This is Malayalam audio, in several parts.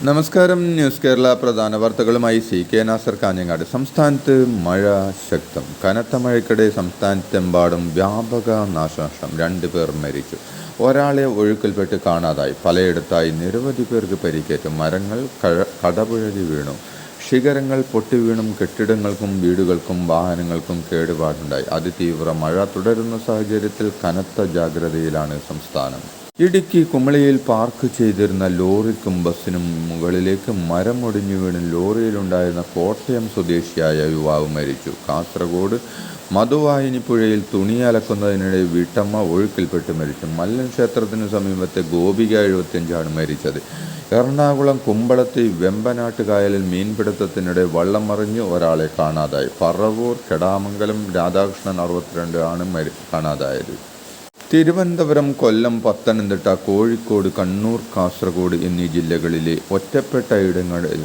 നമസ്കാരം. ന്യൂസ് കേരള പ്രധാന വാർത്തകളുമായി CK നാസർ കാഞ്ഞങ്ങാട്. സംസ്ഥാനത്ത് മഴ ശക്തം. കനത്ത മഴയ്ക്കിടെ സംസ്ഥാനത്തെമ്പാടും വ്യാപക നാശനഷ്ടം. 2 പേർ മരിച്ചു. ഒരാളെ ഒഴുക്കിൽപ്പെട്ട് കാണാതായി. പലയിടത്തായി നിരവധി പേർക്ക് പരിക്കേറ്റു. മരങ്ങൾ കടപുഴകി വീണു. ശിഖരങ്ങൾ പൊട്ടിവീണും കെട്ടിടങ്ങൾക്കും വീടുകൾക്കും വാഹനങ്ങൾക്കും കേടുപാടുണ്ടായി. അതിതീവ്ര മഴ തുടരുന്ന സാഹചര്യത്തിൽ കനത്ത ജാഗ്രതയിലാണ് സംസ്ഥാനം. ഇടുക്കി കുമളിയിൽ പാർക്ക് ചെയ്തിരുന്ന ലോറിക്കും ബസ്സിനും മുകളിലേക്ക് മരം ഒടിഞ്ഞു വീണ് ലോറിയിലുണ്ടായിരുന്ന കോട്ടയം സ്വദേശിയായ യുവാവ് മരിച്ചു. കാസർഗോഡ് മധുവാഹിനിപ്പുഴയിൽ തുണി അലക്കുന്നതിനിടെ വീട്ടമ്മ ഒഴുക്കിൽപ്പെട്ട് മരിച്ചു. മല്ലൻ ക്ഷേത്രത്തിനു സമീപത്തെ ഗോപിക 75 മരിച്ചത്. എറണാകുളം കുമ്പളത്തി വെമ്പനാട്ട് കായലിൽ മീൻപിടുത്തത്തിനിടെ വള്ളം മറിഞ്ഞ് ഒരാളെ കാണാതായി. പറവൂർ കെടാമംഗലം രാധാകൃഷ്ണൻ 62 ആണ് കാണാതായത്. തിരുവനന്തപുരം, കൊല്ലം, പത്തനംതിട്ട, കോഴിക്കോട്, കണ്ണൂർ, കാസർഗോഡ് എന്നീ ജില്ലകളിലെ ഒറ്റപ്പെട്ട ഇടങ്ങളിൽ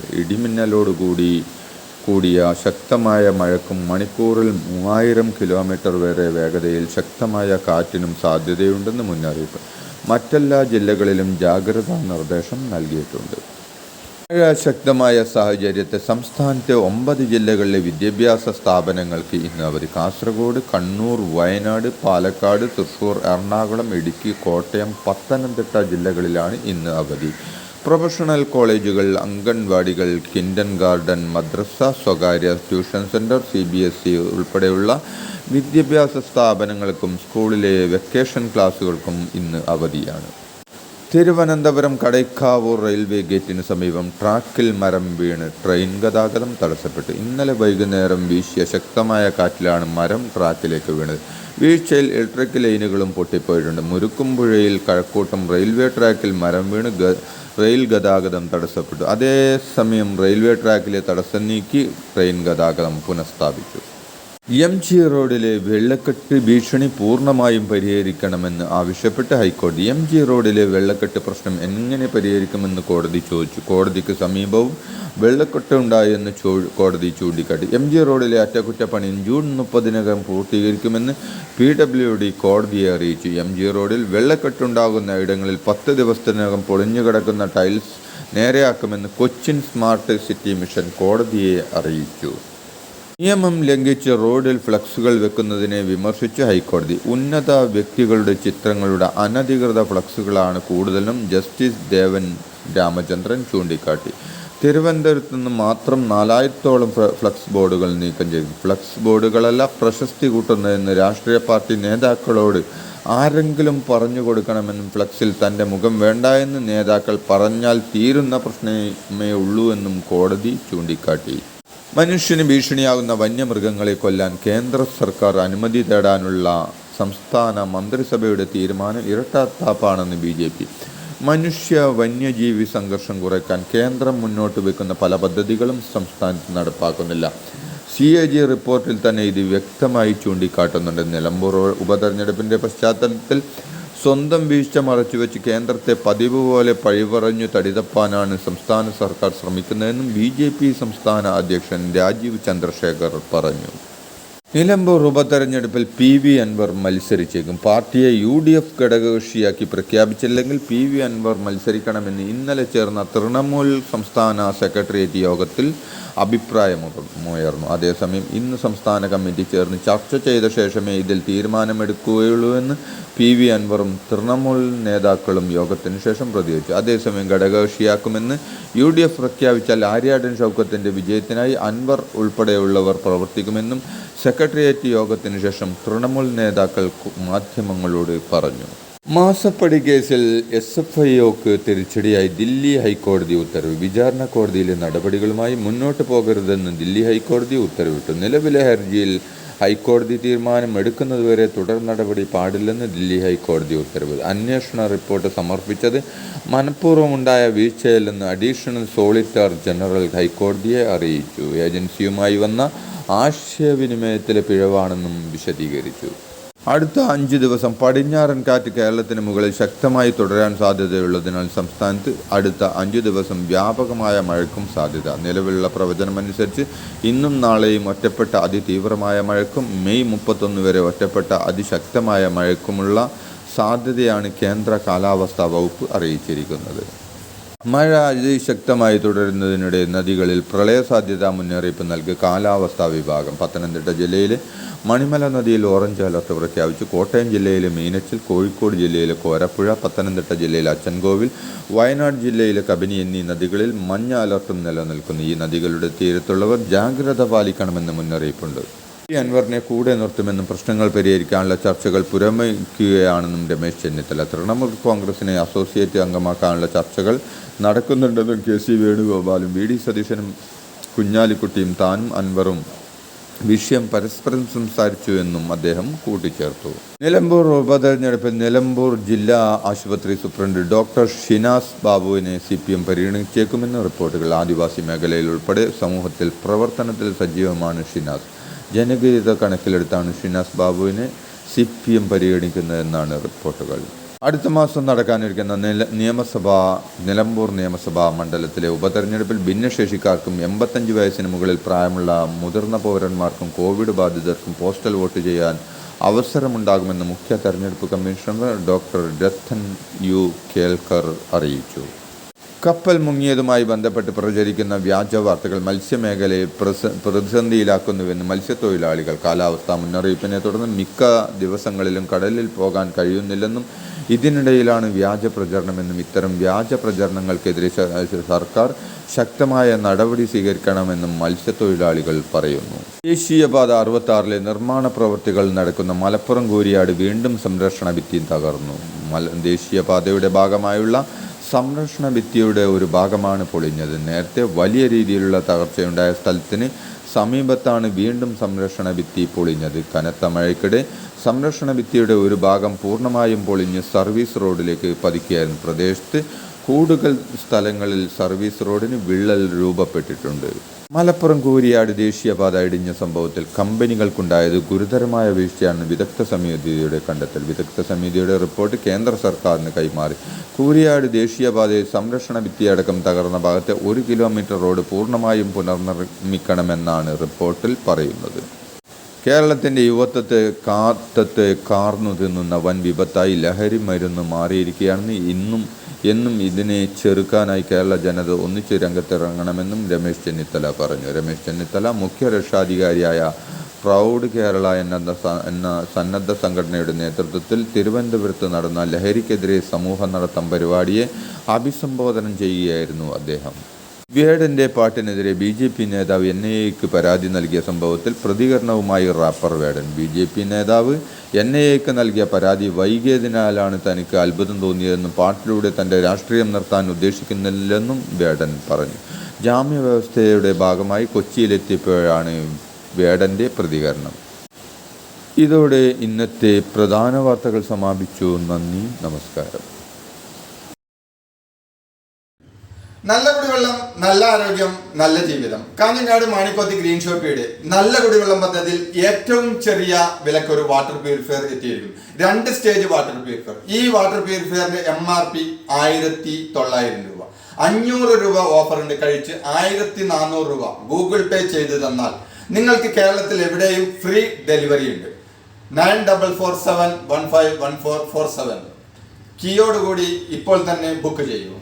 കൂടിയ ശക്തമായ മഴയ്ക്കും മണിക്കൂറിൽ 3000 കിലോമീറ്റർ വരെ വേഗതയിൽ ശക്തമായ കാറ്റിനും സാധ്യതയുണ്ടെന്ന് മുന്നറിയിപ്പ്. മറ്റെല്ലാ ജില്ലകളിലും ജാഗ്രതാ നിർദ്ദേശം നൽകിയിട്ടുണ്ട്. മഴ ശക്തമായ സാഹചര്യത്തിൽ സംസ്ഥാനത്തെ 9 ജില്ലകളിലെ വിദ്യാഭ്യാസ സ്ഥാപനങ്ങൾക്ക് ഇന്ന് അവധി. കാസർഗോഡ്, കണ്ണൂർ, വയനാട്, പാലക്കാട്, തൃശൂർ, എറണാകുളം, ഇടുക്കി, കോട്ടയം, പത്തനംതിട്ട ജില്ലകളിലാണ് ഇന്ന് അവധി. പ്രൊഫഷണൽ കോളേജുകൾ, അംഗൻവാടികൾ, കിൻഡർ ഗാർഡൻ, മദ്രസ, സ്വകാര്യ ട്യൂഷൻ സെൻ്റർ, CBSE ഉൾപ്പെടെയുള്ള വിദ്യാഭ്യാസ സ്ഥാപനങ്ങൾക്കും സ്കൂളിലെ വെക്കേഷൻ ക്ലാസുകൾക്കും ഇന്ന് അവധിയാണ്. തിരുവനന്തപുരം കടയ്ക്കാവൂർ റെയിൽവേ ഗേറ്റിന് സമീപം ട്രാക്കിൽ മരം വീണ് ട്രെയിൻ ഗതാഗതം തടസ്സപ്പെട്ടു. ഇന്നലെ വൈകുന്നേരം വീശിയ ശക്തമായ കാറ്റിലാണ് മരം ട്രാക്കിലേക്ക് വീണത്. വീഴ്ചയിൽ ഇലക്ട്രിക് ലൈനുകളും പൊട്ടിപ്പോയിട്ടുണ്ട്. മുരുക്കുംപുഴയിൽ കഴക്കൂട്ടം റെയിൽവേ ട്രാക്കിൽ മരം വീണ് റെയിൽ ഗതാഗതം തടസ്സപ്പെട്ടു. അതേസമയം റെയിൽവേ ട്രാക്കിലെ തടസ്സം നീക്കി ട്രെയിൻ ഗതാഗതം പുനഃസ്ഥാപിച്ചു. MG റോഡിലെ വെള്ളക്കെട്ട് ഭീഷണി പൂർണ്ണമായും പരിഹരിക്കണമെന്ന് ആവശ്യപ്പെട്ട് ഹൈക്കോടതി. MG റോഡിലെ വെള്ളക്കെട്ട് പ്രശ്നം എങ്ങനെ പരിഹരിക്കുമെന്ന് കോടതി ചോദിച്ചു. കോടതിക്ക് സമീപവും വെള്ളക്കെട്ട് ഉണ്ടായെന്ന് കോടതി ചൂണ്ടിക്കാട്ടി. MG റോഡിലെ അറ്റകുറ്റപ്പണി ജൂൺ 30-നകം പൂർത്തീകരിക്കുമെന്ന് PWD കോടതിയെ അറിയിച്ചു. MG റോഡിൽ വെള്ളക്കെട്ടുണ്ടാകുന്ന ഇടങ്ങളിൽ 10 ദിവസത്തിനകം പൊളിഞ്ഞുകിടക്കുന്ന ടൈൽസ് നേരെയാക്കുമെന്ന് കൊച്ചിൻ സ്മാർട്ട് സിറ്റി മിഷൻ കോടതിയെ അറിയിച്ചു. നിയമം ലംഘിച്ച് റോഡിൽ ഫ്ലക്സുകൾ വെക്കുന്നതിനെ വിമർശിച്ച് ഹൈക്കോടതി. ഉന്നത വ്യക്തികളുടെ ചിത്രങ്ങളുടെ അനധികൃത ഫ്ലക്സുകളാണ് കൂടുതലും ജസ്റ്റിസ് ദേവൻ രാമചന്ദ്രൻ ചൂണ്ടിക്കാട്ടി. തിരുവനന്തപുരത്ത് നിന്ന് മാത്രം 4000-ഓളം ഫ്ലക്സ് ബോർഡുകൾ നീക്കം ചെയ്തു. ഫ്ലക്സ് ബോർഡുകളല്ല പ്രശസ്തി കൂട്ടുന്നതെന്ന് രാഷ്ട്രീയ പാർട്ടി നേതാക്കളോട് ആരെങ്കിലും പറഞ്ഞു കൊടുക്കണമെന്നും ഫ്ലക്സിൽ തൻ്റെ മുഖം വേണ്ട എന്ന് നേതാക്കൾ പറഞ്ഞാൽ തീരുന്ന പ്രശ്നമേ ഉള്ളൂ എന്നും കോടതി ചൂണ്ടിക്കാട്ടി. മനുഷ്യന് ഭീഷണിയാകുന്ന വന്യമൃഗങ്ങളെ കൊല്ലാൻ കേന്ദ്ര സർക്കാർ അനുമതി തേടാനുള്ള സംസ്ഥാന മന്ത്രിസഭയുടെ തീരുമാനം ഇരട്ടത്താപ്പാണെന്ന് BJP. മനുഷ്യ വന്യജീവി സംഘർഷം കുറയ്ക്കാൻ കേന്ദ്രം മുന്നോട്ട് വെക്കുന്ന പല പദ്ധതികളും സംസ്ഥാനത്ത് നടപ്പാക്കുന്നില്ല. CAG റിപ്പോർട്ടിൽ തന്നെ ഇത് വ്യക്തമായി ചൂണ്ടിക്കാട്ടുന്നുണ്ട്. നിലമ്പൂർ ഉപതെരഞ്ഞെടുപ്പിൻ്റെ പശ്ചാത്തലത്തിൽ സ്വന്തം വീഴ്ച മറച്ചുവെച്ച് കേന്ദ്രത്തെ പതിവ് പോലെ പഴിപറഞ്ഞു തടിതപ്പാനാണ് സംസ്ഥാന സർക്കാർ ശ്രമിക്കുന്നതെന്നും BJP സംസ്ഥാന അധ്യക്ഷൻ രാജീവ് ചന്ദ്രശേഖർ പറഞ്ഞു. നിലമ്പൂർ ഉപതെരഞ്ഞെടുപ്പിൽ PV അൻവർ മത്സരിച്ചേക്കും. പാർട്ടിയെ UDF ഘടകകക്ഷിയാക്കി പ്രഖ്യാപിച്ചില്ലെങ്കിൽ PV അൻവർ മത്സരിക്കണമെന്ന് ഇന്നലെ ചേർന്ന തൃണമൂൽ സംസ്ഥാന സെക്രട്ടേറിയറ്റ് യോഗത്തിൽ അഭിപ്രായമുയർന്നു. അതേസമയം ഇന്ന് സംസ്ഥാന കമ്മിറ്റി ചേർന്ന് ചർച്ച ചെയ്ത ശേഷമേ ഇതിൽ തീരുമാനമെടുക്കുകയുള്ളൂവെന്ന് PV അൻവറും തൃണമൂൽ നേതാക്കളും യോഗത്തിന് ശേഷം പ്രതികരിച്ചു. അതേസമയം ഘടകകക്ഷിയാക്കുമെന്ന് UDF പ്രഖ്യാപിച്ചാൽ ആര്യാടൻ ഷൗക്കത്തിൻ്റെ വിജയത്തിനായി അൻവർ ഉൾപ്പെടെയുള്ളവർ പ്രവർത്തിക്കുമെന്നും സെക്രട്ടേറിയറ്റ് യോഗത്തിന് ശേഷം തൃണമൂൽ നേതാക്കൾ മാധ്യമങ്ങളോട് പറഞ്ഞു. മാസപ്പടി കേസിൽ SFIOക്ക് തിരിച്ചടിയായി ദില്ലി ഹൈക്കോടതി ഉത്തരവ്. വിചാരണ കോടതിയിലെ നടപടികളുമായി മുന്നോട്ട് പോകരുതെന്ന് ദില്ലി ഹൈക്കോടതി ഉത്തരവിട്ടു. നിലവിലെ ഹർജിയിൽ ഹൈക്കോടതി തീരുമാനം എടുക്കുന്നതുവരെ തുടർ നടപടി പാടില്ലെന്ന് ദില്ലി ഹൈക്കോടതി ഉത്തരവ്. അന്വേഷണ റിപ്പോർട്ട് സമർപ്പിച്ചത് മനഃപൂർവ്വമുണ്ടായ വീഴ്ചയല്ലെന്ന് അഡീഷണൽ സോളിസിറ്റർ ജനറൽ ഹൈക്കോടതിയെ അറിയിച്ചു. ഏജൻസിയുമായി വന്ന ആശയവിനിമയത്തിലെ പിഴവാണെന്നും വിശദീകരിച്ചു. അടുത്ത 5 ദിവസം പടിഞ്ഞാറൻ കാറ്റ് കേരളത്തിന് മുകളിൽ ശക്തമായി തുടരാൻ സാധ്യതയുള്ളതിനാൽ സംസ്ഥാനത്ത് അടുത്ത 5 ദിവസം വ്യാപകമായ മഴയ്ക്കും സാധ്യത. നിലവിലുള്ള പ്രവചനമനുസരിച്ച് ഇന്നും നാളെയും ഒറ്റപ്പെട്ട അതിതീവ്രമായ മഴയ്ക്കും മെയ് 31 വരെ ഒറ്റപ്പെട്ട അതിശക്തമായ മഴയ്ക്കുമുള്ള സാധ്യതയാണ് കേന്ദ്ര കാലാവസ്ഥാ വകുപ്പ് അറിയിച്ചിരിക്കുന്നത്. മഴ അതിശക്തമായി തുടരുന്നതിനിടെ നദികളിൽ പ്രളയ സാധ്യതാ മുന്നറിയിപ്പ് നൽകി കാലാവസ്ഥാ വിഭാഗം. പത്തനംതിട്ട ജില്ലയിലെ മണിമല നദിയിൽ ഓറഞ്ച് അലർട്ട് പ്രഖ്യാപിച്ചു. കോട്ടയം ജില്ലയിലെ മീനച്ചിൽ, കോഴിക്കോട് ജില്ലയിലെ കോരപ്പുഴ, പത്തനംതിട്ട ജില്ലയിലെ അച്ചൻകോവിൽ, വയനാട് ജില്ലയിലെ കബനി എന്നീ നദികളിൽ മഞ്ഞ അലർട്ടും നിലനിൽക്കുന്നു. ഈ നദികളുടെ തീരത്തുള്ളവർ ജാഗ്രത പാലിക്കണമെന്ന് മുന്നറിയിപ്പുണ്ട്. അൻവറിനെ കൂടെ നിർത്തുമെന്നും പ്രശ്നങ്ങൾ പരിഹരിക്കാനുള്ള ചർച്ചകൾ പുരോഗമിക്കുകയാണെന്നും രമേശ് ചെന്നിത്തല. തൃണമൂൽ കോൺഗ്രസിനെ അസോസിയേറ്റ് അംഗമാക്കാനുള്ള ചർച്ചകൾ നടക്കുന്നുണ്ടെന്നും കെ സി വേണുഗോപാലും വി ഡി സതീശനും കുഞ്ഞാലിക്കുട്ടിയും താനും അൻവറും വിഷയം പരസ്പരം സംസാരിച്ചു എന്നും അദ്ദേഹം കൂട്ടിച്ചേർത്തു. നിലമ്പൂർ ഉപതെരഞ്ഞെടുപ്പിൽ നിലമ്പൂർ ജില്ലാ ആശുപത്രി സൂപ്രണ്ട് ഡോക്ടർ ഷിനാസ് ബാബുവിനെ CPM പരിഗണിച്ചേക്കുമെന്ന് റിപ്പോർട്ടുകൾ. ആദിവാസി മേഖലയിൽ ഉൾപ്പെടെ സമൂഹത്തിൽ പ്രവർത്തനത്തിൽ സജീവമാണ് ഷിനാസ്. ജനകീയത കണക്കിലെടുത്താണ് ഷിനാസ് ബാബുവിനെ CPM പരിഗണിക്കുന്നതെന്നാണ് റിപ്പോർട്ടുകൾ. അടുത്ത മാസം നടക്കാനിരിക്കുന്ന നിലമ്പൂർ നിയമസഭാ മണ്ഡലത്തിലെ ഉപതെരഞ്ഞെടുപ്പിൽ ഭിന്നശേഷിക്കാർക്കും 85 വയസ്സിന് മുകളിൽ പ്രായമുള്ള മുതിർന്ന പൗരന്മാർക്കും കോവിഡ് ബാധിതർക്കും പോസ്റ്റൽ വോട്ട് ചെയ്യാൻ അവസരമുണ്ടാകുമെന്ന് മുഖ്യ തെരഞ്ഞെടുപ്പ് കമ്മീഷണർ ഡോക്ടർ രത്തൻ യു കേൽക്കർ അറിയിച്ചു. കപ്പൽ മുങ്ങിയതുമായി ബന്ധപ്പെട്ട് പ്രചരിക്കുന്ന വ്യാജ വാർത്തകൾ മത്സ്യമേഖലയെ പ്രതിസന്ധിയിലാക്കുന്നുവെന്ന് മത്സ്യത്തൊഴിലാളികൾ. കാലാവസ്ഥാ മുന്നറിയിപ്പിനെ തുടർന്ന് മിക്ക ദിവസങ്ങളിലും കടലിൽ പോകാൻ കഴിയുന്നില്ലെന്നും ഇതിനിടയിലാണ് വ്യാജ പ്രചരണമെന്നും ഇത്തരം വ്യാജ പ്രചരണങ്ങൾക്കെതിരെ സർക്കാർ ശക്തമായ നടപടി സ്വീകരിക്കണമെന്നും മത്സ്യത്തൊഴിലാളികൾ പറയുന്നു. ദേശീയപാത 66 നിർമ്മാണ പ്രവൃത്തികൾ നടക്കുന്ന മലപ്പുറം കൂരിയാട് വീണ്ടും സംരക്ഷണ ഭിത്തി തകർന്നു. ദേശീയപാതയുടെ ഭാഗമായുള്ള സംരക്ഷണ ഭിത്തിയുടെ ഒരു ഭാഗമാണ് പൊളിഞ്ഞത്. നേരത്തെ വലിയ രീതിയിലുള്ള തകർച്ചയുണ്ടായ സ്ഥലത്തിന് സമീപത്താണ് വീണ്ടും സംരക്ഷണ ഭിത്തി പൊളിഞ്ഞത്. കനത്ത മഴയ്ക്കിടെ സംരക്ഷണ ഭിത്തിയുടെ ഒരു ഭാഗം പൂർണ്ണമായും പൊളിഞ്ഞ് സർവീസ് റോഡിലേക്ക് പതിക്കുകയായിരുന്നു. പ്രദേശത്ത് കൂടുതൽ സ്ഥലങ്ങളിൽ സർവീസ് റോഡിന് വിള്ളൽ രൂപപ്പെട്ടിട്ടുണ്ട്. മലപ്പുറം കൂരിയാട് ദേശീയപാത ഇടിഞ്ഞ സംഭവത്തിൽ കമ്പനികൾക്കുണ്ടായത് ഗുരുതരമായ വീഴ്ചയാണെന്ന് വിദഗ്ധ സമിതിയുടെ കണ്ടെത്തൽ. വിദഗ്ധ സമിതിയുടെ റിപ്പോർട്ട് കേന്ദ്ര സർക്കാരിന് കൈമാറി. കൂരിയാട് ദേശീയപാതയിൽ സംരക്ഷണ ഭിത്തിയടക്കം തകർന്ന ഭാഗത്തെ 1 കിലോമീറ്റർ റോഡ് പൂർണ്ണമായും പുനർനിർമ്മിക്കണമെന്നാണ് റിപ്പോർട്ടിൽ പറയുന്നത്. കേരളത്തിൻ്റെ യുവത്വത്തെ കാർന്നു തിന്നുന്ന വൻ വിപത്തായി ലഹരി മരുന്ന് മാറിയിരിക്കുകയാണെന്ന് എന്നും ഇതിനെ ചെറുക്കാനായി കേരള ജനത ഒന്നിച്ച് രംഗത്തിറങ്ങണമെന്നും രമേശ് ചെന്നിത്തല പറഞ്ഞു. രമേശ് ചെന്നിത്തല മുഖ്യ രക്ഷാധികാരിയായ പ്രൗഡ് കേരള എന്ന സന്നദ്ധ സംഘടനയുടെ നേതൃത്വത്തിൽ തിരുവനന്തപുരത്ത് നടന്ന ലഹരിക്കെതിരെ സമൂഹ നടത്തം പരിപാടിയെ അഭിസംബോധന ചെയ്യുകയായിരുന്നു അദ്ദേഹം. വേടൻ്റെ പാട്ടിനെതിരെ BJP നേതാവ് NIAക്ക് പരാതി നൽകിയ സംഭവത്തിൽ പ്രതികരണവുമായി റാപ്പർ വേടൻ. BJP നേതാവ് NIAക്ക് നൽകിയ പരാതി വൈകിയതിനാലാണ് തനിക്ക് അത്ഭുതം തോന്നിയതെന്നും പാട്ടിലൂടെ തൻ്റെ രാഷ്ട്രീയം നിർത്താൻ ഉദ്ദേശിക്കുന്നില്ലെന്നും വേടൻ പറഞ്ഞു. ജാമ്യവ്യവസ്ഥയുടെ ഭാഗമായി കൊച്ചിയിലെത്തിയപ്പോഴാണ് വേടൻ്റെ പ്രതികരണം. ഇതോടെ ഇന്നത്തെ പ്രധാന വാർത്തകൾ സമാപിച്ചു. നന്ദി, നമസ്കാരം. നല്ല കുടിവെള്ളം, നല്ല ആരോഗ്യം, നല്ല ജീവിതം. കാഞ്ഞങ്ങാട് മാണിക്കോത്തി ഗ്രീൻ ഷോപ്പിയുടെ നല്ല കുടിവെള്ളം പദ്ധതിയിൽ ഏറ്റവും ചെറിയ വിലക്കൊരു വാട്ടർ പ്യൂരിഫയർ എത്തിയിരിക്കും. 2 സ്റ്റേജ് വാട്ടർ പ്യൂരിഫയർ. ഈ വാട്ടർ പ്യൂരിഫയറിന്റെ MRP 1900 രൂപ. 500 രൂപ ഓഫറിന്റെ കഴിച്ച് 1400 രൂപ ഗൂഗിൾ പേ ചെയ്ത് തന്നാൽ നിങ്ങൾക്ക് കേരളത്തിൽ എവിടെയും ഫ്രീ ഡെലിവറി ഉണ്ട്. 9447151447 കീയോടുകൂടി ഇപ്പോൾ തന്നെ ബുക്ക് ചെയ്യൂ.